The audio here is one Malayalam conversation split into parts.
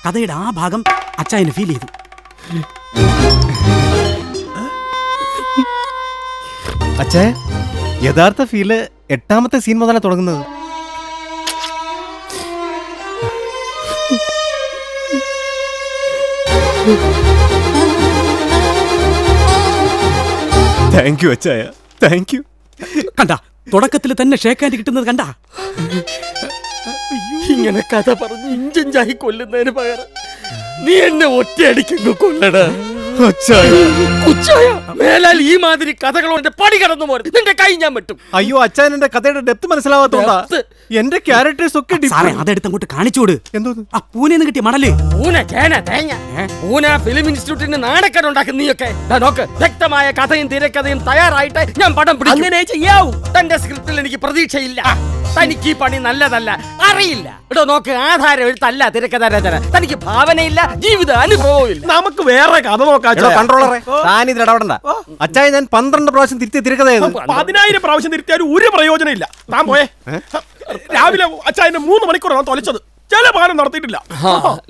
കഥയുടെ ആ ഭാഗം അച്ചായന് ഫീൽ ചെയ്തു. അച്ചായ, യഥാർത്ഥ ഫീല് 8ാമത്തെ സീൻ മുതലാണ് തുടങ്ങുന്നത്. താങ്ക് യു അച്ചായ, താങ്ക് യു. കണ്ട, തുടക്കത്തിൽ തന്നെ ഷേക്ക് ഹാൻഡ് കിട്ടുന്നത് കണ്ട. ഇങ്ങനെ കഥ പറഞ്ഞ് ഇഞ്ചിഞ്ചായി കൊല്ലുന്നതിന് പകരം നീ എന്നെ ഒറ്റയടിക്കങ്ങ് കൊല്ലടാ. മേലാൽ ഈ മാതിരി കഥകളോടെ പടി കടന്നു പോരും. നിന്റെ കൈ ഞാൻ വെട്ടും. അയ്യോ അച്ചായൻ, എന്റെ കഥയുടെ ഡെപ്ത് മനസ്സിലാവാത്തോണ്ടാ. എന്റെ ക്യാരക്ടേഴ്സ് ഒക്കെ അതെടുത്ത് അങ്ങോട്ട് കാണിച്ചോട്. എന്തോ ആ പൂനെന്ന് കിട്ടിയ മടല്. പൂന ഫിലിം ഇൻസ്റ്റിറ്റ്യൂട്ടിന് നാണക്കേട് ഉണ്ടാക്കുന്ന നീയൊക്കെ നോക്ക്. വ്യക്തമായ കഥയും തിരക്കഥയും തയ്യാറായിട്ട് ഞാൻ പടം പിടിക്കും. അങ്ങനെ ചെയ്യാവൂ. തന്റെ സ്ക്രിപ്റ്റിൽ എനിക്ക് പ്രതീക്ഷയില്ല. തനിക്ക് ഈ പണി നല്ലതല്ല, അറിയില്ല. ഇടോ നോക്ക്, ആധാരം എഴുത്തല്ല തിരക്കഥ രചന. തനിക്ക് ഭാവനയില്ല, ജീവിത അനുഭവവും ഇല്ല. നമുക്ക് വേറെ കഥ നോക്കാം. കൺട്രോളറെ, താനിതിൽ ഇടപെടണ്ട. അച്ചായ, ഞാൻ 12 പ്രാവശ്യം തിരുത്തിയ തിരക്കഥയായത്. 10,000 പ്രാവശ്യം തിരുത്തിയാലും ഒരു പ്രയോജനം ഇല്ല. താൻ പോയേ. രാവിലെ അച്ചായന്റെ 3 മണിക്കൂറാണ് തൊലച്ചത്. ചില പാലം നടത്തിയിട്ടില്ല.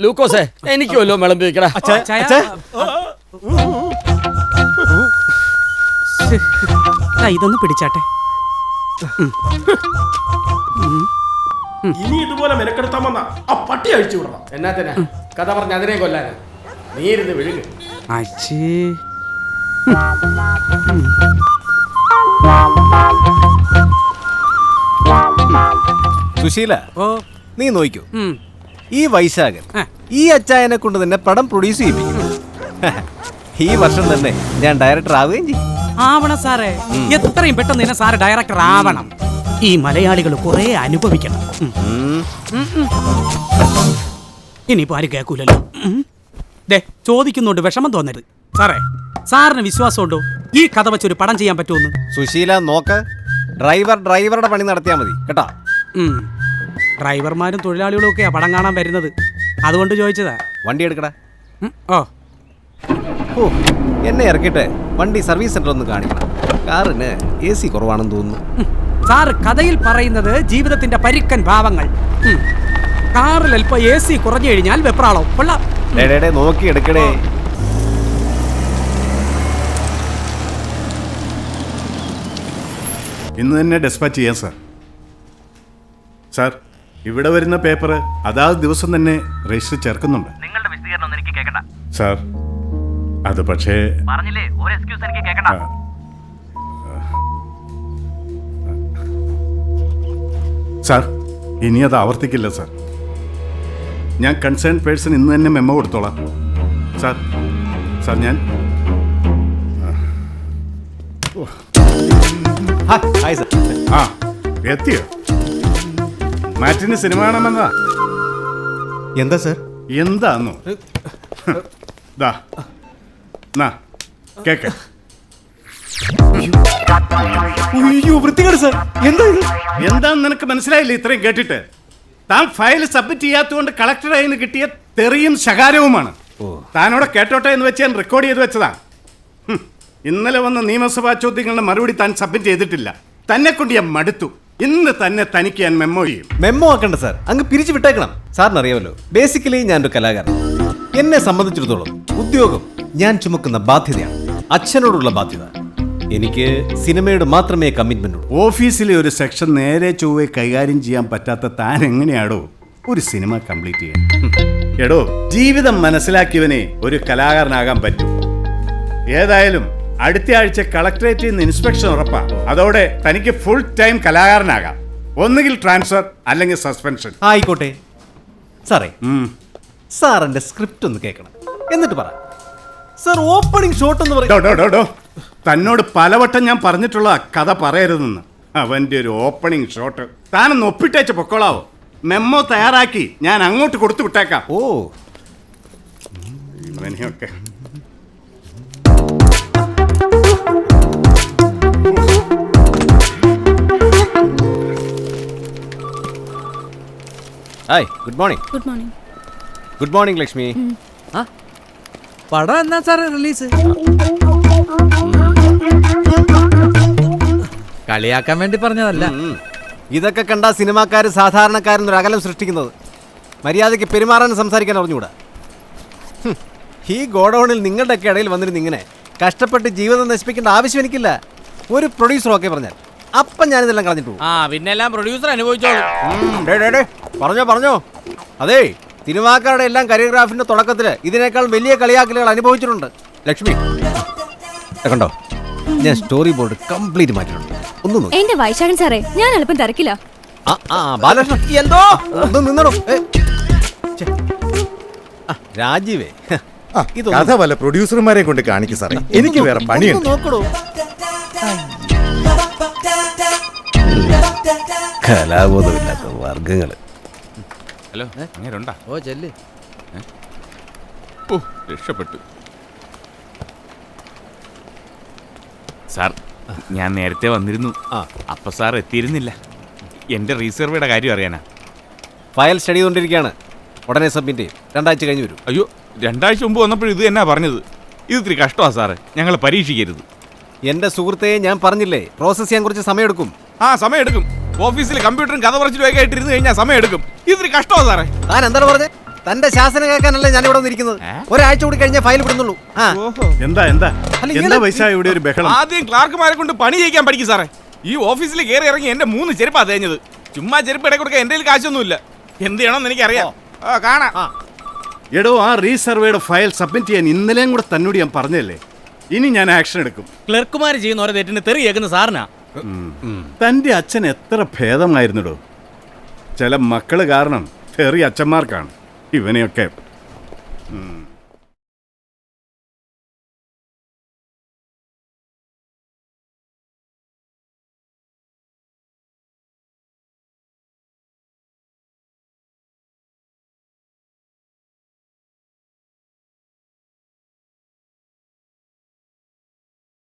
ലൂക്കോസേ, എനിക്ക് വല്ലോ വിളമ്പി വെക്കടാ. ഇതൊന്ന് പിടിച്ചാട്ടെ. ഇനി ഇതുപോലെ മെനക്കെടുത്താൻ വന്ന ആ പട്ടി അഴിച്ചു വിടണം. എന്നാ കഥ പറഞ്ഞ അതിനെ കൊല്ലാൻ നീരുന്ന് വിഴുങ്ങ്. സുശീല, നീ നോക്കൂ. ഈ വൈശാഖൻ ഈ അച്ചായനെ കൊണ്ട് തന്നെ പടം പ്രൊഡ്യൂസ് ചെയ്യിപ്പിക്കുന്നു. ഈ വർഷം തന്നെ ഞാൻ ഡയറക്ടർ ആവുകയും ചെയ്യും. ആവണം സാറേ, എത്രയും പെട്ടെന്ന് തന്നെ സാറ് ഡയറക്ടർ ആവണം. ഈ മലയാളികൾ കുറെ അനുഭവിക്കണം. ഇനിയിപ്പോ ആരും കേൾക്കൂലല്ലോ. ചോദിക്കുന്നുണ്ട്, വിഷമം തോന്നരുത്. സാറേ, സാറിന് വിശ്വാസമുണ്ടോ ഈ കഥ വെച്ചൊരു പടം ചെയ്യാൻ പറ്റുമെന്ന്? സുശീല, നോക്ക്. ഡ്രൈവറുടെ പണി നടത്തിയാൽ മതി കേട്ടോ. ഡ്രൈവർമാരും തൊഴിലാളികളും ഒക്കെയാ പടം കാണാൻ വരുന്നത്. അതുകൊണ്ട് ചോദിച്ചതാ. വണ്ടി എടുക്കടാ. ഓ, എന്നെ ഇറക്കിയിട്ട് വണ്ടി സർവീസ് സെന്റർ ഒന്ന് കാണിക്കണം. കാറിന് AC കുറവാണെന്ന് തോന്നുന്നു. സാറ് കഥയിൽ പറയുന്നത് ജീവിതത്തിന്റെ പരുക്കൻ ഭാവങ്ങൾ. കാറിൽ അല്പം AC കുറഞ്ഞു കഴിഞ്ഞാൽ വെപ്രാളവും. നോക്കി എടുക്കടേ. ഇന്ന് തന്നെ ഡെസ്പാച്ച് ചെയ്യാം സാർ. സാർ, ഇവിടെ വരുന്ന പേപ്പർ അതാത് ദിവസം തന്നെ രജിസ്റ്റർ ചേർക്കുന്നുണ്ട്. നിങ്ങളുടെ വിശദീകരണം ഒന്നും എനിക്ക് കേൾക്കണ്ട സാർ. അത് പക്ഷേ പറഞ്ഞില്ലേ, ഒരു എക്സ്ക്യൂസ് എനിക്ക് കേൾക്കണ്ട. സാർ, ഇനി അത് ആവർത്തിക്കില്ല സാർ. ഞാൻ കൺസേൺ പേഴ്സൺ ഇന്ന് തന്നെ മെമ്മോ കൊടുത്തോളാം സാർ. സാർ, ഞാൻ ആ എത്തിയോ? മാറ്റിന് സിനിമ കാണാമെന്നതാ. എന്താ സാർ? എന്താന്നോ? കേക്ക. വൃത്തികേട് സാർ. എന്താ ഇത്? എന്താന്ന് നിനക്ക് മനസ്സിലായില്ലേ ഇത്രയും കേട്ടിട്ട്? താൻ ഫയൽ സബ്മിറ്റ് ചെയ്യാത്തതുകൊണ്ട് കളക്ടറുടെ കയ്യിൽ നിന്ന് കിട്ടിയ തെറിയും ശകാരവുമാണ്. താനോടെ കേട്ടോട്ടെ എന്ന് വെച്ച് ഞാൻ റെക്കോർഡ് ചെയ്ത് വെച്ചതാ. ഇന്നലെ വന്ന നിയമസഭാ ചോദ്യങ്ങളുടെ മറുപടി താൻ സബ്മിറ്റ് ചെയ്തിട്ടില്ല. തന്നെ കൊണ്ട് ഞാൻ മടുത്തു. ഇന്ന് തന്നെ തനിക്ക് ഞാൻ മെമ്മോ ചെയ്യും. മെമ്മോ ആക്കണ്ട സാർ, അങ്ങ് പിരിച്ചു വിട്ടേക്കണം. സാറിന് അറിയാമല്ലോ, ബേസിക്കലി ഞാനൊരു കലാകാരൻ. എന്നെ സംബന്ധിച്ചിടത്തോളം ഉദ്യോഗം ഞാൻ ചുമക്കുന്ന ബാധ്യതയാണ്, അച്ഛനോടുള്ള ബാധ്യത. എനിക്ക് സിനിമയോട് മാത്രമേ കമ്മിറ്റ്മെന്റ് ഉള്ളൂ. ഓഫീസിലെ ഒരു സെക്ഷൻ നേരെ ചൊവ്വേ കൈകാര്യം ചെയ്യാൻ പറ്റാത്ത താൻ എങ്ങനെയാടോ ഒരു സിനിമ കംപ്ലീറ്റ് ചെയ്യാൻ? എടോ, ജീവിതം മനസ്സിലാക്കിയവനെ ഒരു കലാകാരനാകാൻ പറ്റും. ഏതായാലും അടുത്ത ആഴ്ച കളക്ടറേറ്റിൽ നിന്ന് ഇൻസ്പെക്ഷൻ ഉറപ്പാ. അതോടെ തനിക്ക് ഫുൾ ടൈം കലാകാരനാകാം. ഒന്നുകിൽ ട്രാൻസ്ഫർ അല്ലെങ്കിൽ സസ്പെൻഷൻ. ആയിക്കോട്ടെ സാറേ. സാറിന്റെ സ്ക്രിപ്റ്റ് ഒന്ന് കേൾക്കണം, എന്നിട്ട് പറ. സാർ, ഓപ്പണിംഗ് ഷോട്ട് എന്ന് പറയും. തന്നോട് പലവട്ടം ഞാൻ പറഞ്ഞിട്ടുള്ള കഥ പറയരുതെന്ന്. അവന്റെ ഒരു ഓപ്പണിംഗ് ഷോട്ട് താനൊന്ന് ഒപ്പിട്ടേച്ച് പൊക്കോളാവോ? മെമ്മോ തയ്യാറാക്കി ഞാൻ അങ്ങോട്ട് കൊടുത്തു വിട്ടേക്കാം. ഓ, ഇവനെയൊക്കെ hi, good morning. Good morning. Good morning Lakshmi. പടം എന്നാ സാറേ റിലീസ്? കളിയാക്കാൻ വേണ്ടി പറഞ്ഞതല്ല. ഇതൊക്കെ കണ്ട സിനിമാക്കാര് സാധാരണക്കാരൻ ഒരു അകലം സൃഷ്ടിക്കുന്നത്. മര്യാദയ്ക്ക് പെരുമാറാനും സംസാരിക്കാൻ അറിഞ്ഞുകൂടാ. ഈ ഗോഡൌണിൽ നിങ്ങളുടെയൊക്കെ ഇടയിൽ വന്നിരുന്ന് ഇങ്ങനെ കഷ്ടപ്പെട്ട് ജീവിതം നശിപ്പിക്കേണ്ട ആവശ്യം എനിക്കില്ല. ഒരു പ്രൊഡ്യൂസർ ഒക്കെ പറഞ്ഞാൽ അപ്പം ഞാനിതെല്ലാം കളഞ്ഞിട്ട് പോകും. ആ പിന്നെല്ലാം പ്രൊഡ്യൂസർ അനുഭവിച്ചോളൂ. പറഞ്ഞോ. അതേ, സിനിമാക്കാരുടെ എല്ലാം കരിയോഗ്രാഫിന്റെ തുടക്കത്തിൽ ഇതിനേക്കാൾ വലിയ കളിയാക്കലുകൾ അനുഭവിച്ചിട്ടുണ്ട്. ലക്ഷ്മി കണ്ടോ, ഞാൻ സ്റ്റോറി ബോർഡ് കംപ്ലീറ്റ് മാറ്റിയിട്ടുണ്ട്. ഒന്നും നോക്കി. എന്റെ വൈശാഖൻ സാറേ, ഞാൻ അല്പം തിരക്കില്ല. ബാലകൃഷ്ണൻ എന്തോ നിന്നോ. രാജീവേ, കഥ വല്ല പ്രൊഡ്യൂസർമാരെ കൊണ്ട് കാണിക്കും സാറേ, എനിക്ക് വേറെ പണിയുണ്ട്. നോക്കണോ, കലാബോധമില്ലാത്ത വർഗങ്ങള്. ഹലോ, അങ്ങേരുണ്ടാ? ഓ ചെല്ല്. ഓ, രക്ഷപ്പെട്ടു. സാർ, ഞാൻ നേരത്തെ വന്നിരുന്നു. അപ്പൊ സാർ എത്തിയിരുന്നില്ല. എന്റെ റീസർവേയുടെ കാര്യം അറിയാനാ. ഫയൽ സ്റ്റഡി ചെയ്തുകൊണ്ടിരിക്കുകയാണ്. ഉടനെ സബ്മിറ്റ് ചെയ്യും. 2 ആഴ്ച കഴിഞ്ഞ് വരും. അയ്യോ, 2 ആഴ്ച മുമ്പ് വന്നപ്പോഴും ഇത് എന്നാ പറഞ്ഞത്? ഇത് ഇത്തിരി കഷ്ടമാണ് സാറ്, ഞങ്ങൾ പരീക്ഷിക്കരുത്. എന്റെ സുഹൃത്തെ, ഞാൻ പറഞ്ഞില്ലേ, പ്രോസസ് ചെയ്യാൻ കുറച്ച് സമയമെടുക്കും. ആ, സമയം എടുക്കും. ഓഫീസിൽ കമ്പ്യൂട്ടറും കഥ പറച്ചിലും ഒക്കെ ആയിട്ടിരുന്ന് കഴിഞ്ഞാൽ സമയം എടുക്കും. ഇത്തിരി കഷ്ടമാണ് സാറേ. താൻ എന്താണ് പറഞ്ഞത്? തന്റെ ശാസനം കേൾക്കാനല്ലേ ഞാൻ ഇവിടെ വന്നിരിക്കുന്നത്. ഒരാഴ്ച കൂടി കഴിഞ്ഞാൽ ഫയൽ വിടുന്നുള്ളൂ. എന്താ വൈശാഖ ഇവിടെ ഒരു ബഹളം? ആദ്യം ക്ലാർക്കുമാരെ കൊണ്ട് പണി ചെയ്യിക്കാൻ പഠിക്കും സാറേ. ഈ ഓഫീസിൽ കയറി ഇറങ്ങി എന്റെ 3 ചെരുപ്പാ തേഞ്ഞത്. ചുമ്മാ ചെരുപ്പ് ഇടയിൽ കൊടുക്കാൻ എന്റെ കാശൊന്നുമില്ല. എന്ത് ചെയ്യണമെന്ന് എനിക്കറിയാം. കാണാം. എടോ, ആ റീസർവേയുടെ ഫയൽ സബ്മിറ്റ് ചെയ്യാൻ ഇന്നലെയും കൂടെ തന്നോട് ഞാൻ പറഞ്ഞല്ലേ. ഇനി ഞാൻ ആക്ഷൻ എടുക്കും. ക്ലർക്കുമാർ ചെയ്യുന്ന ഓരോ തെറ്റിന് തെറി കേൾക്കുന്ന സാറിനാ. തന്റെ അച്ഛൻ എത്ര ഭേദമായിരുന്നടോ. ചില മക്കള് കാരണം തെറി അച്ഛന്മാർക്കാണ്. ഇവനെയൊക്കെ